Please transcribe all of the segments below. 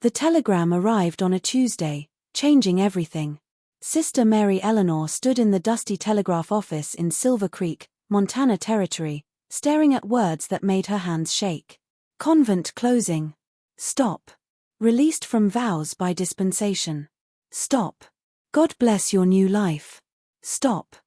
The telegram arrived on a Tuesday, changing everything. Sister Mary Eleanor stood in the dusty telegraph office in Silver Creek, Montana Territory, staring at words that made her hands shake. Convent closing. Stop. Released from vows by dispensation. Stop. God bless your new life. Stop.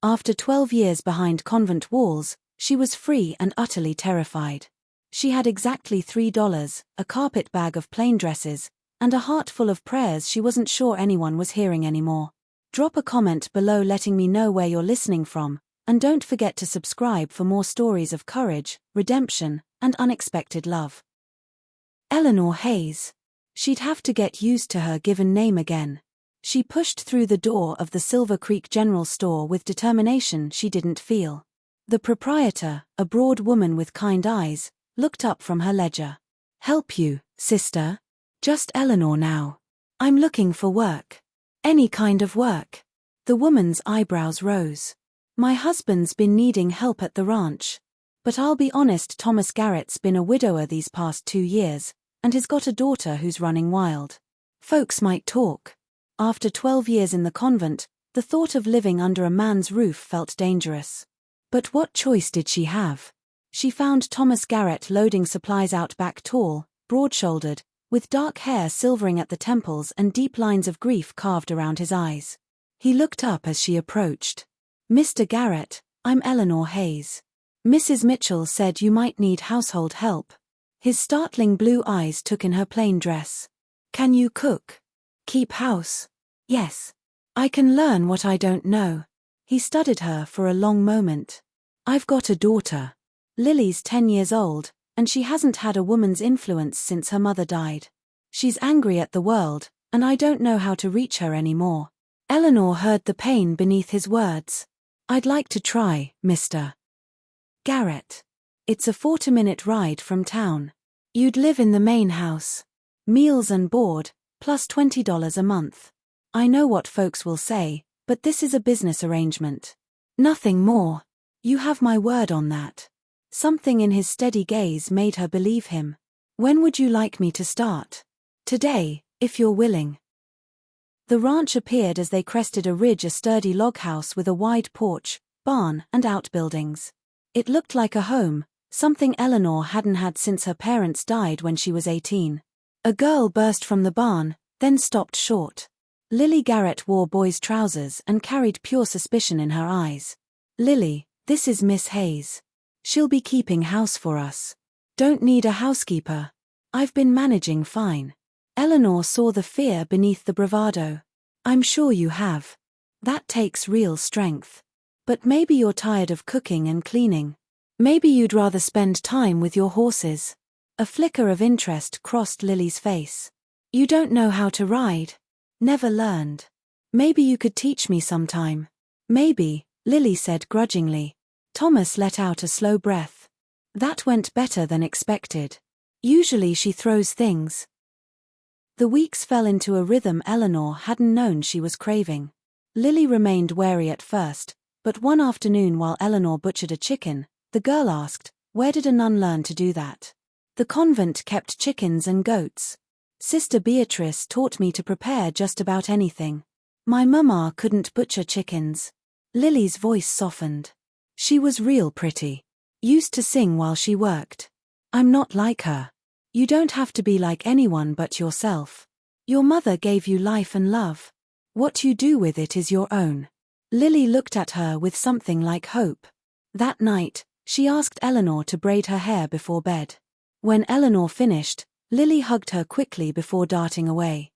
After 12 years behind convent walls, she was free and utterly terrified. She had exactly $3, a carpet bag of plain dresses, and a heart full of prayers she wasn't sure anyone was hearing anymore. Drop a comment below letting me know where you're listening from, and don't forget to subscribe for more stories of courage, redemption, and unexpected love. Eleanor Hayes. She'd have to get used to her given name again. She pushed through the door of the Silver Creek General Store with determination she didn't feel. The proprietor, a broad woman with kind eyes, looked up from her ledger. "Help you, sister?" "Just Eleanor now. I'm looking for work." "Any kind of work?" The woman's eyebrows rose. "My husband's been needing help at the ranch. But I'll be honest, Thomas Garrett's been a widower these past 2 years, and he's got a daughter who's running wild. Folks might talk." After 12 years in the convent, the thought of living under a man's roof felt dangerous. But what choice did she have? She found Thomas Garrett loading supplies out back, tall, broad-shouldered, with dark hair silvering at the temples and deep lines of grief carved around his eyes. He looked up as she approached. "Mr. Garrett, I'm Eleanor Hayes. Mrs. Mitchell said you might need household help." His startling blue eyes took in her plain dress. "Can you cook? Keep house?" "Yes. I can learn what I don't know." He studied her for a long moment. "I've got a daughter. Lily's 10 years old, and she hasn't had a woman's influence since her mother died. She's angry at the world, and I don't know how to reach her anymore." Eleanor heard the pain beneath his words. "I'd like to try, Mr. Garrett. It's a 40-minute ride from town. You'd live in the main house. Meals and board, plus $20 a month. I know what folks will say, but this is a business arrangement. Nothing more. You have my word on that." Something in his steady gaze made her believe him. "When would you like me to start?" "Today, if you're willing." The ranch appeared as they crested a ridge, a sturdy log house with a wide porch, barn, and outbuildings. It looked like a home, something Eleanor hadn't had since her parents died when she was 18. A girl burst from the barn, then stopped short. Lily Garrett wore boys' trousers and carried pure suspicion in her eyes. "Lily, this is Miss Hayes. She'll be keeping house for us. Don't need a housekeeper. I've been managing fine." Eleanor saw the fear beneath the bravado. "I'm sure you have. That takes real strength. But maybe you're tired of cooking and cleaning. Maybe you'd rather spend time with your horses." A flicker of interest crossed Lily's face. "You don't know how to ride?" "Never learned. Maybe you could teach me sometime." "Maybe," Lily said grudgingly. Thomas let out a slow breath. That went better than expected. Usually she throws things. The weeks fell into a rhythm Eleanor hadn't known she was craving. Lily remained wary at first, but one afternoon while Eleanor butchered a chicken, the girl asked, "Where did a nun learn to do that?" "The convent kept chickens and goats. Sister Beatrice taught me to prepare just about anything. My mama couldn't butcher chickens." Lily's voice softened. She was real pretty. Used to sing while she worked. "I'm not like her. You don't have to be like anyone but yourself. Your mother gave you life and love. What you do with it is your own." Lily looked at her with something like hope. That night, she asked Eleanor to braid her hair before bed. When Eleanor finished, Lily hugged her quickly before darting away.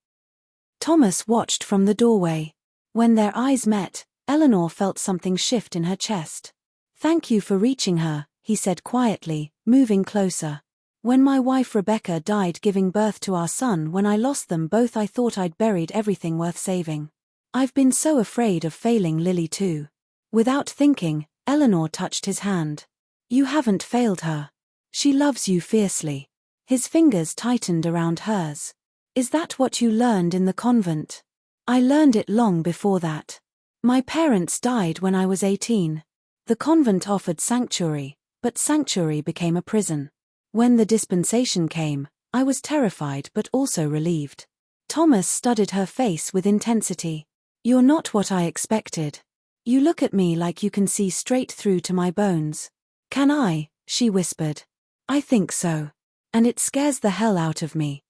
Thomas watched from the doorway. When their eyes met, Eleanor felt something shift in her chest. "Thank you for reaching her," he said quietly, moving closer. "When my wife Rebecca died giving birth to our son, when I lost them both, I thought I'd buried everything worth saving. I've been so afraid of failing Lily too." Without thinking, Eleanor touched his hand. "You haven't failed her. She loves you fiercely." His fingers tightened around hers. "Is that what you learned in the convent?" "I learned it long before that. My parents died when I was 18. The convent offered sanctuary, but sanctuary became a prison. When the dispensation came, I was terrified but also relieved. Thomas studied her face with intensity. You're not what I expected. You look at me like you can see straight through to my bones. Can I? She whispered. I think so. And it scares the hell out of me.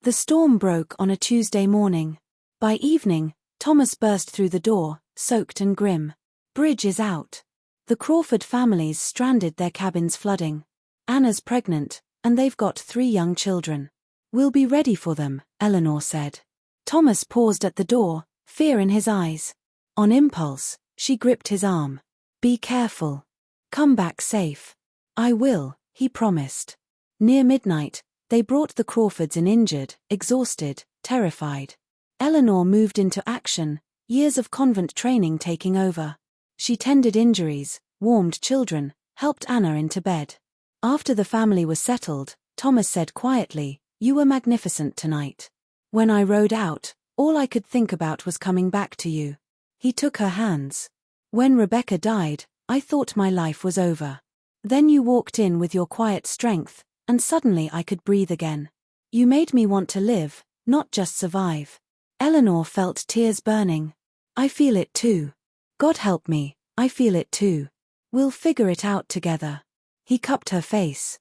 The storm broke on a Tuesday morning. By evening, Thomas burst through the door, soaked and grim. Bridge is out. The Crawford families stranded, their cabins flooding. Anna's pregnant, and they've got 3 young children. We'll be ready for them, Eleanor said. Thomas paused at the door, fear in his eyes. On impulse, she gripped his arm. Be careful. Come back safe. I will, he promised. Near midnight, they brought the Crawfords in injured, exhausted, terrified. Eleanor moved into action, years of convent training taking over. She tended injuries, warmed children, helped Anna into bed. After the family was settled, Thomas said quietly, You were magnificent tonight. When I rode out, all I could think about was coming back to you. He took her hands. When Rebecca died, I thought my life was over. Then you walked in with your quiet strength, and suddenly I could breathe again. You made me want to live, not just survive. Eleanor felt tears burning. I feel it too. God help me, I feel it too. We'll figure it out together. He cupped her face.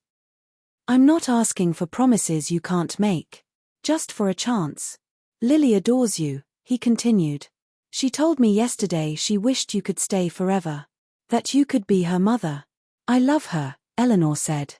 I'm not asking for promises you can't make. Just for a chance. Lily adores you, he continued. She told me yesterday she wished you could stay forever. That you could be her mother. I love her, Eleanor said.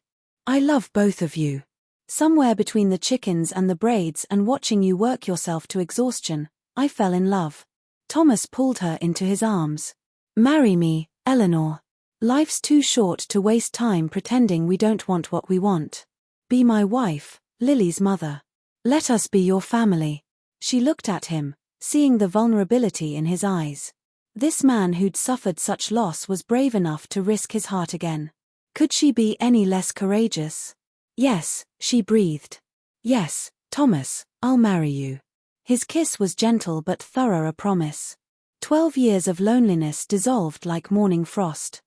I love both of you. Somewhere between the chickens and the braids and watching you work yourself to exhaustion, I fell in love. Thomas pulled her into his arms. Marry me, Eleanor. Life's too short to waste time pretending we don't want what we want. Be my wife, Lily's mother. Let us be your family. She looked at him, seeing the vulnerability in his eyes. This man who'd suffered such loss was brave enough to risk his heart again. Could she be any less courageous? Yes, she breathed. Yes, Thomas, I'll marry you. His kiss was gentle but thorough, a promise. 12 years of loneliness dissolved like morning frost.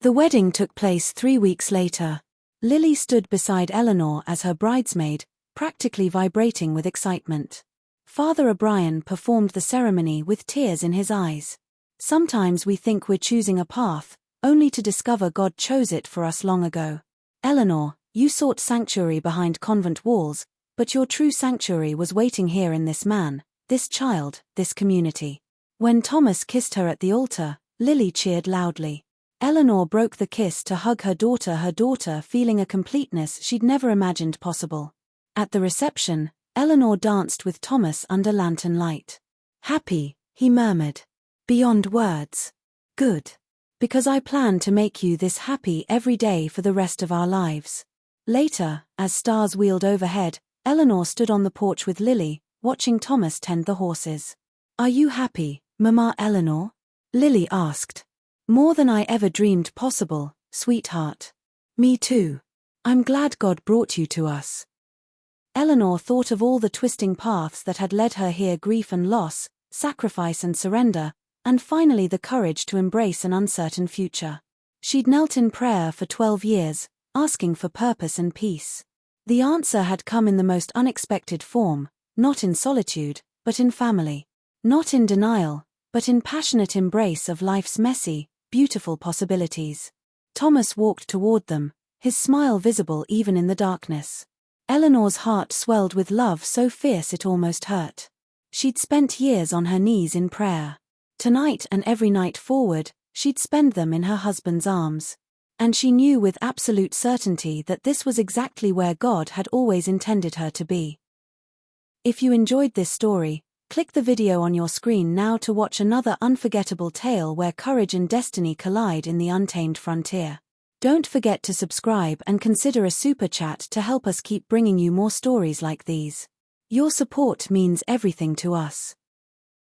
The wedding took place 3 weeks later. Lily stood beside Eleanor as her bridesmaid, practically vibrating with excitement. Father O'Brien performed the ceremony with tears in his eyes. Sometimes we think we're choosing a path, only to discover God chose it for us long ago. Eleanor, you sought sanctuary behind convent walls, but your true sanctuary was waiting here in this man, this child, this community. When Thomas kissed her at the altar, Lily cheered loudly. Eleanor broke the kiss to hug her daughter feeling a completeness she'd never imagined possible. At the reception, Eleanor danced with Thomas under lantern light. Happy, he murmured. Beyond words. Good. Because I plan to make you this happy every day for the rest of our lives. Later, as stars wheeled overhead, Eleanor stood on the porch with Lily, watching Thomas tend the horses. Are you happy, Mama Eleanor? Lily asked. More than I ever dreamed possible, sweetheart. Me too. I'm glad God brought you to us. Eleanor thought of all the twisting paths that had led her here, grief and loss, sacrifice and surrender, and finally the courage to embrace an uncertain future. She'd knelt in prayer for 12 years, asking for purpose and peace. The answer had come in the most unexpected form, not in solitude, but in family. Not in denial, but in passionate embrace of life's messy, beautiful possibilities. Thomas walked toward them, his smile visible even in the darkness. Eleanor's heart swelled with love so fierce it almost hurt. She'd spent years on her knees in prayer. Tonight and every night forward, she'd spend them in her husband's arms. And she knew with absolute certainty that this was exactly where God had always intended her to be. If you enjoyed this story, click the video on your screen now to watch another unforgettable tale where courage and destiny collide in the untamed frontier. Don't forget to subscribe and consider a super chat to help us keep bringing you more stories like these. Your support means everything to us.